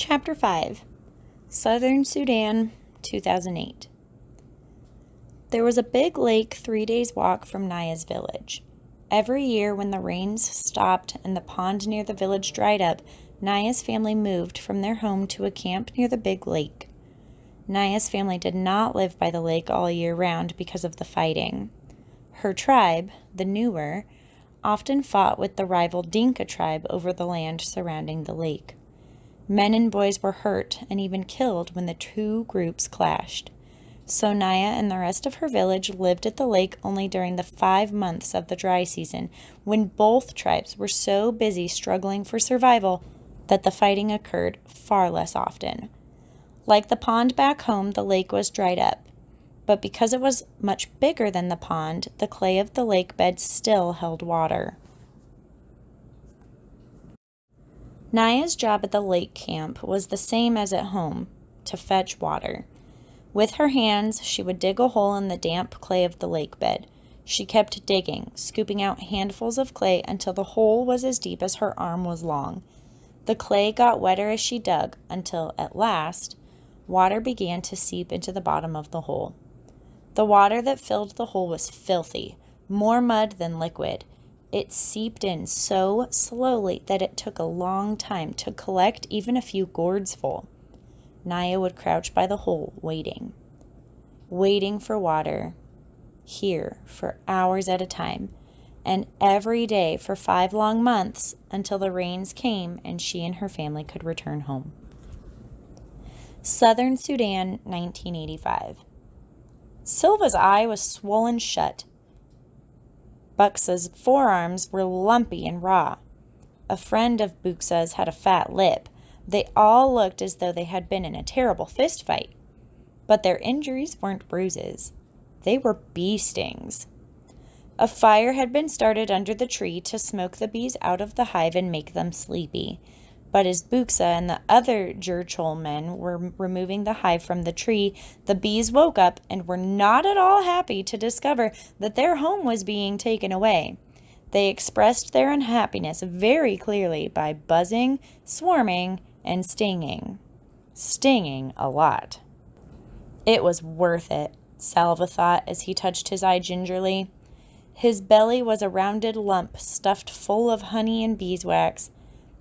Chapter 5, Southern Sudan, 2008. There was a big lake 3 days' walk from Naya's village. Every year when the rains stopped and the pond near the village dried up, Naya's family moved from their home to a camp near the big lake. Naya's family did not live by the lake all year round because of the fighting. Her tribe, the Nuer, often fought with the rival Dinka tribe over the land surrounding the lake. Men and boys were hurt and even killed when the two groups clashed. So Naya and the rest of her village lived at the lake only during the 5 months of the dry season, when both tribes were so busy struggling for survival that the fighting occurred far less often. Like the pond back home, the lake was dried up. But because it was much bigger than the pond, the clay of the lake bed still held water. Naya's job at the lake camp was the same as at home, to fetch water. With her hands, she would dig a hole in the damp clay of the lake bed. She kept digging, scooping out handfuls of clay until the hole was as deep as her arm was long. The clay got wetter as she dug until, at last, water began to seep into the bottom of the hole. The water that filled the hole was filthy, more mud than liquid. It seeped in so slowly that it took a long time to collect even a few gourds full. Naya would crouch by the hole, waiting for water, here for hours at a time, and every day for 5 long months until the rains came and she and her family could return home. Southern Sudan, 1985. Silva's eye was swollen shut. Buxa's forearms were lumpy and raw. A friend of Buxa's had a fat lip. They all looked as though they had been in a terrible fist fight. But their injuries weren't bruises. They were bee stings. A fire had been started under the tree to smoke the bees out of the hive and make them sleepy. But as Buxa and the other Jurchol men were removing the hive from the tree, the bees woke up and were not at all happy to discover that their home was being taken away. They expressed their unhappiness very clearly by buzzing, swarming, and stinging. Stinging a lot. It was worth it, Salva thought as he touched his eye gingerly. His belly was a rounded lump stuffed full of honey and beeswax.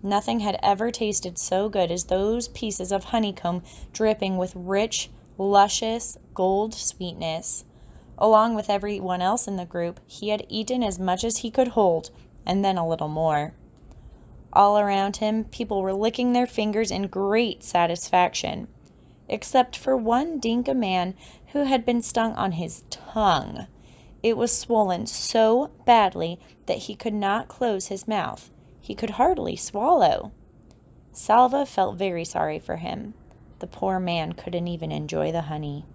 Nothing had ever tasted so good as those pieces of honeycomb dripping with rich, luscious gold sweetness. Along with everyone else in the group, he had eaten as much as he could hold, and then a little more. All around him, people were licking their fingers in great satisfaction, except for one Dinka man who had been stung on his tongue. It was swollen so badly that he could not close his mouth. He could hardly swallow. Salva felt very sorry for him. The poor man couldn't even enjoy the honey.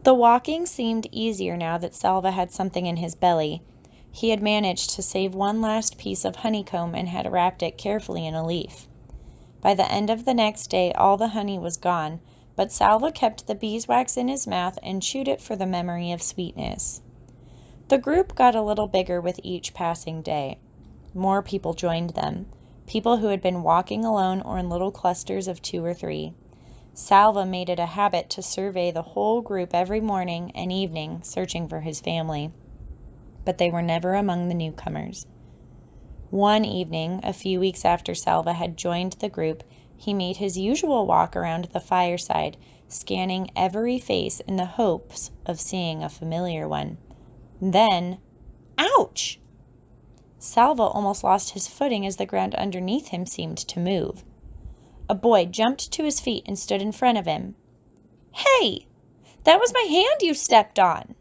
The walking seemed easier now that Salva had something in his belly. He had managed to save one last piece of honeycomb and had wrapped it carefully in a leaf. By the end of the next day, all the honey was gone, but Salva kept the beeswax in his mouth and chewed it for the memory of sweetness. The group got a little bigger with each passing day. More people joined them, people who had been walking alone or in little clusters of 2 or 3. Salva made it a habit to survey the whole group every morning and evening, searching for his family. But they were never among the newcomers. One evening, a few weeks after Salva had joined the group, he made his usual walk around the fireside, scanning every face in the hopes of seeing a familiar one. Then, ouch! Salva almost lost his footing as the ground underneath him seemed to move. A boy jumped to his feet and stood in front of him. "Hey! That was my hand you stepped on!"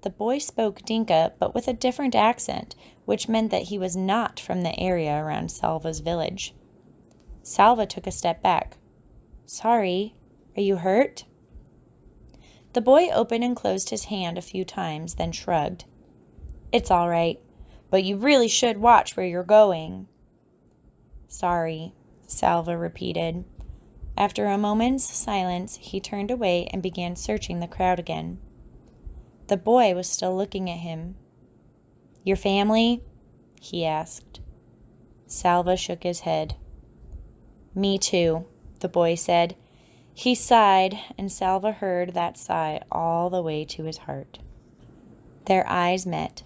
The boy spoke Dinka, but with a different accent, which meant that he was not from the area around Salva's village. Salva took a step back. "Sorry, are you hurt?" The boy opened and closed his hand a few times, then shrugged. "It's all right. But you really should watch where you're going." "Sorry," Salva repeated. After a moment's silence, he turned away and began searching the crowd again. The boy was still looking at him. "Your family?" he asked. Salva shook his head. Me too, the boy said. He sighed, and Salva heard that sigh all the way to his heart. Their eyes met.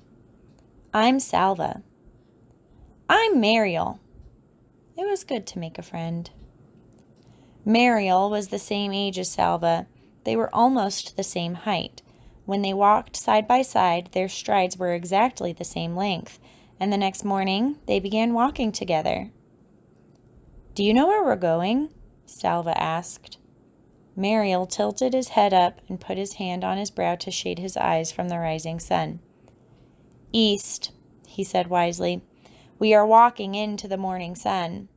I'm Salva. I'm Mariel. It was good to make a friend. Mariel was the same age as Salva. They were almost the same height. When they walked side by side, their strides were exactly the same length, and the next morning they began walking together. Do you know where we're going? Salva asked. Mariel tilted his head up and put his hand on his brow to shade his eyes from the rising sun. East, he said wisely. We are walking into the morning sun.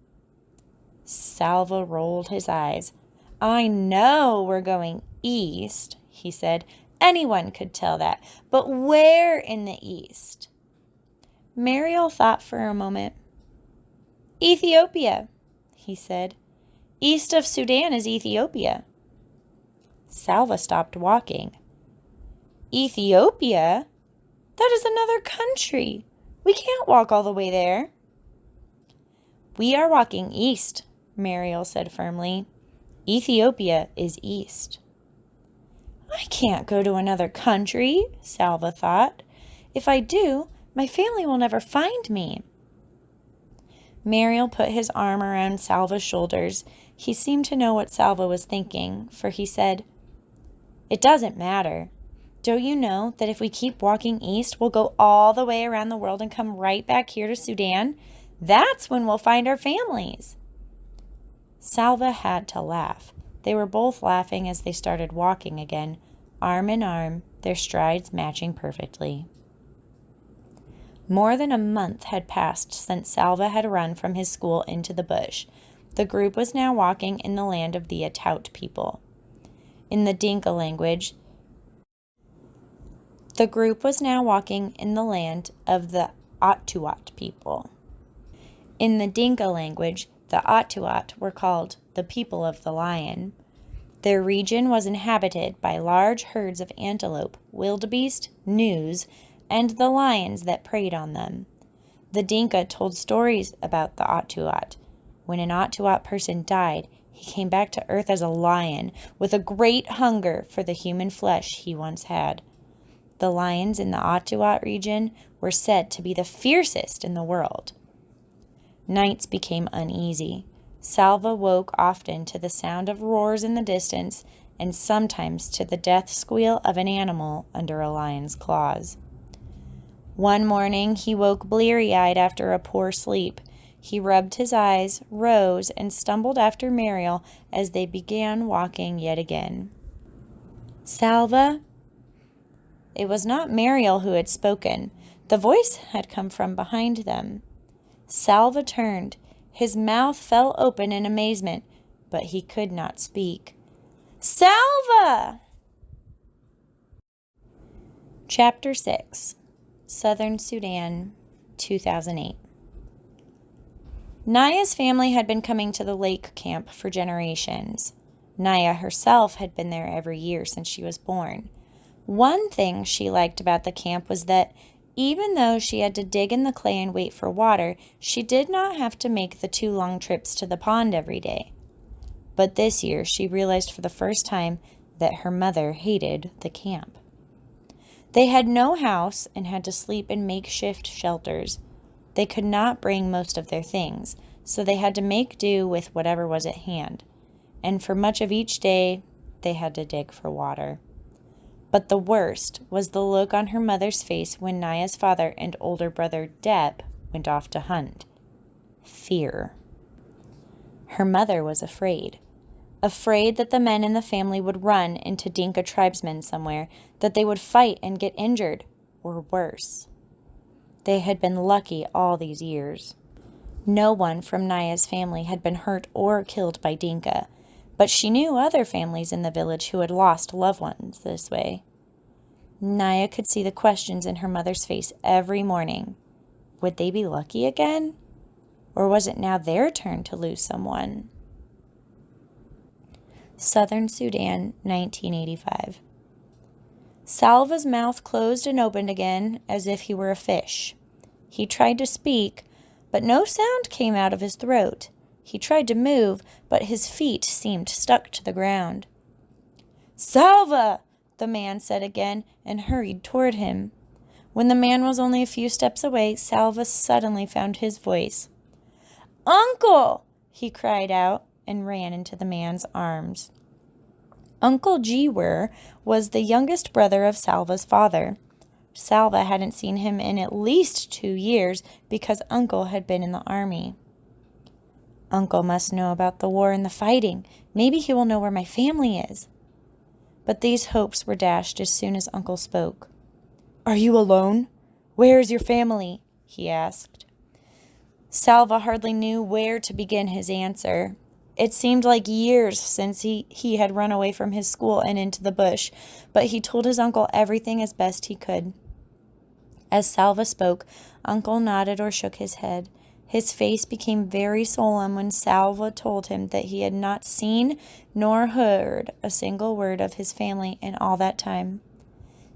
Salva rolled his eyes. I know we're going east, he said. Anyone could tell that. But where in the east? Mariel thought for a moment. Ethiopia, he said. East of Sudan is Ethiopia. Salva stopped walking. Ethiopia? That is another country. We can't walk all the way there. We are walking east, Mariel said firmly. Ethiopia is east. I can't go to another country, Salva thought. If I do, my family will never find me. Mariel put his arm around Salva's shoulders. He seemed to know what Salva was thinking, for he said, It doesn't matter. Don't you know that if we keep walking east, we'll go all the way around the world and come right back here to Sudan? That's when we'll find our families. Salva had to laugh. They were both laughing as they started walking again, arm in arm, their strides matching perfectly. More than a month had passed since Salva had run from his school into the bush. The group was now walking in the land of the Atout people. In the Dinka language, the group was now walking in the land of the Atuat people. In the Dinka language, the Atuat were called the people of the lion. Their region was inhabited by large herds of antelope, wildebeest, gnus, and the lions that preyed on them. The Dinka told stories about the Atuat. When an Atuat person died, he came back to earth as a lion, with a great hunger for the human flesh he once had. The lions in the Atuat region were said to be the fiercest in the world. Nights became uneasy. Salva woke often to the sound of roars in the distance, and sometimes to the death squeal of an animal under a lion's claws. One morning he woke bleary-eyed after a poor sleep. He rubbed his eyes, rose, and stumbled after Mariel as they began walking yet again. Salva? It was not Mariel who had spoken. The voice had come from behind them. Salva turned. His mouth fell open in amazement, but he could not speak. Salva! Chapter 6, Southern Sudan, 2008. Naya's family had been coming to the lake camp for generations. Naya herself had been there every year since she was born. One thing she liked about the camp was that even though she had to dig in the clay and wait for water, she did not have to make the 2 long trips to the pond every day. But this year she realized for the first time that her mother hated the camp. They had no house and had to sleep in makeshift shelters. They could not bring most of their things, so they had to make do with whatever was at hand. And for much of each day, they had to dig for water. But the worst was the look on her mother's face when Naya's father and older brother Deb went off to hunt. Fear. Her mother was afraid. Afraid that the men in the family would run into Dinka tribesmen somewhere, that they would fight and get injured, or worse. They had been lucky all these years. No one from Naya's family had been hurt or killed by Dinka, but she knew other families in the village who had lost loved ones this way. Naya could see the questions in her mother's face every morning. Would they be lucky again? Or was it now their turn to lose someone? Southern Sudan, 1985. Salva's mouth closed and opened again as if he were a fish. He tried to speak, but no sound came out of his throat. He tried to move, but his feet seemed stuck to the ground. "Salva!" the man said again, and hurried toward him. When the man was only a few steps away, Salva suddenly found his voice. "Uncle!" he cried out, and ran into the man's arms. Uncle Gewer was the youngest brother of Salva's father. Salva hadn't seen him in at least 2 years because Uncle had been in the army. "Uncle must know about the war and the fighting. Maybe he will know where my family is." But these hopes were dashed as soon as Uncle spoke. "Are you alone? Where is your family?" he asked. Salva hardly knew where to begin his answer. It seemed like years since he had run away from his school and into the bush, but he told his uncle everything as best he could. As Salva spoke, Uncle nodded or shook his head. His face became very solemn when Salva told him that he had not seen nor heard a single word of his family in all that time.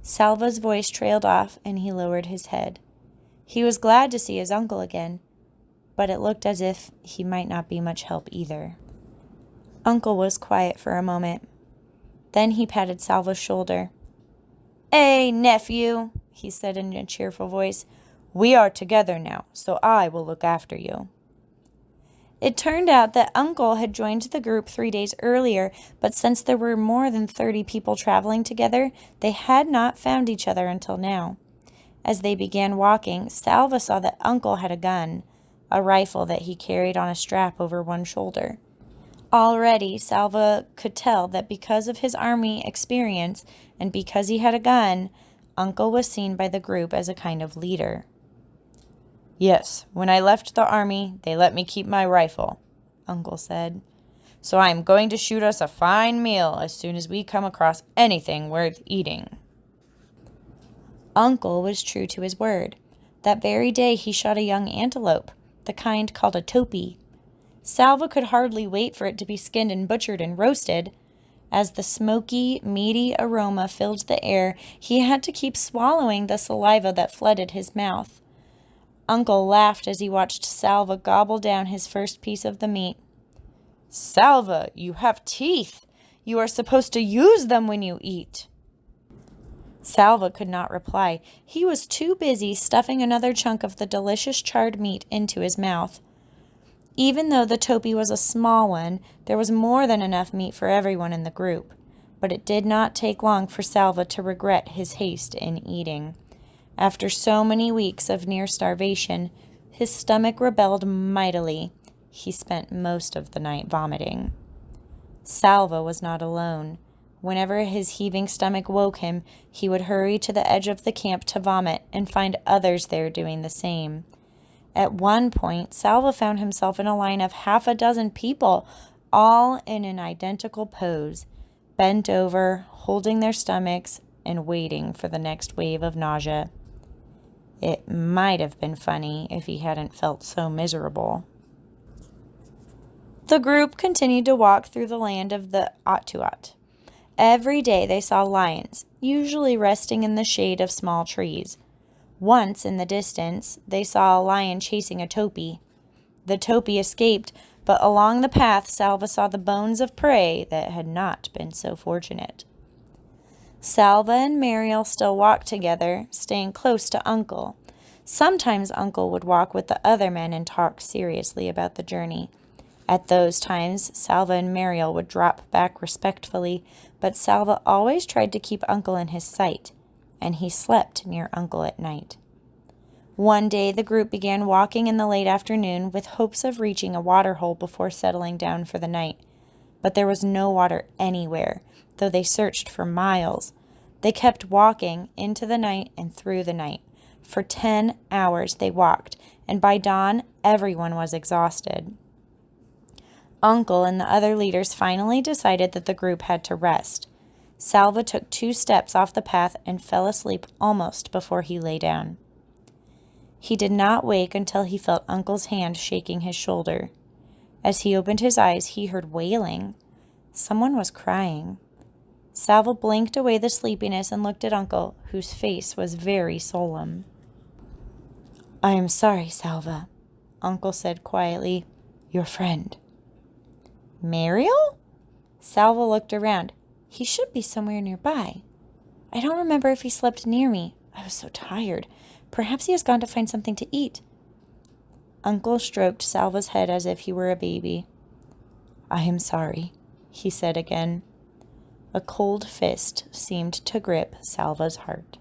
Salva's voice trailed off, and he lowered his head. He was glad to see his uncle again, but it looked as if he might not be much help either. Uncle was quiet for a moment. Then he patted Salva's shoulder. "Hey, nephew," he said in a cheerful voice. "We are together now, so I will look after you." It turned out that Uncle had joined the group 3 days earlier, but since there were more than 30 people traveling together, they had not found each other until now. As they began walking, Salva saw that Uncle had a gun, a rifle that he carried on a strap over one shoulder. Already, Salva could tell that because of his army experience and because he had a gun, Uncle was seen by the group as a kind of leader. "Yes, when I left the army, they let me keep my rifle," Uncle said. "So I am going to shoot us a fine meal as soon as we come across anything worth eating." Uncle was true to his word. That very day he shot a young antelope, the kind called a topee. Salva could hardly wait for it to be skinned and butchered and roasted. As the smoky, meaty aroma filled the air, he had to keep swallowing the saliva that flooded his mouth. Uncle laughed as he watched Salva gobble down his first piece of the meat. "Salva, you have teeth. You are supposed to use them when you eat." Salva could not reply. He was too busy stuffing another chunk of the delicious charred meat into his mouth. Even though the topee was a small one, there was more than enough meat for everyone in the group. But it did not take long for Salva to regret his haste in eating. After so many weeks of near starvation, his stomach rebelled mightily. He spent most of the night vomiting. Salva was not alone. Whenever his heaving stomach woke him, he would hurry to the edge of the camp to vomit and find others there doing the same. At one point, Salva found himself in a line of 6 people, all in an identical pose, bent over, holding their stomachs, and waiting for the next wave of nausea. It might have been funny if he hadn't felt so miserable. The group continued to walk through the land of the Atuat. Every day they saw lions, usually resting in the shade of small trees. Once, in the distance, they saw a lion chasing a topee. The topee escaped, but along the path Salva saw the bones of prey that had not been so fortunate. Salva and Mariel still walked together, staying close to Uncle. Sometimes Uncle would walk with the other men and talk seriously about the journey. At those times, Salva and Mariel would drop back respectfully, but Salva always tried to keep Uncle in his sight, and he slept near Uncle at night. One day the group began walking in the late afternoon with hopes of reaching a water hole before settling down for the night. But there was no water anywhere, though they searched for miles. They kept walking into the night and through the night. For 10 hours they walked, and by dawn everyone was exhausted. Uncle and the other leaders finally decided that the group had to rest. Salva took 2 steps off the path and fell asleep almost before he lay down. He did not wake until he felt Uncle's hand shaking his shoulder. As he opened his eyes, he heard wailing. Someone was crying. Salva blinked away the sleepiness and looked at Uncle, whose face was very solemn. "I am sorry, Salva," Uncle said quietly. "Your friend." Muriel? Salva looked around. He should be somewhere nearby. I don't remember if he slept near me. I was so tired. Perhaps he has gone to find something to eat. Uncle stroked Salva's head as if he were a baby. I am sorry, he said again. A cold fist seemed to grip Salva's heart.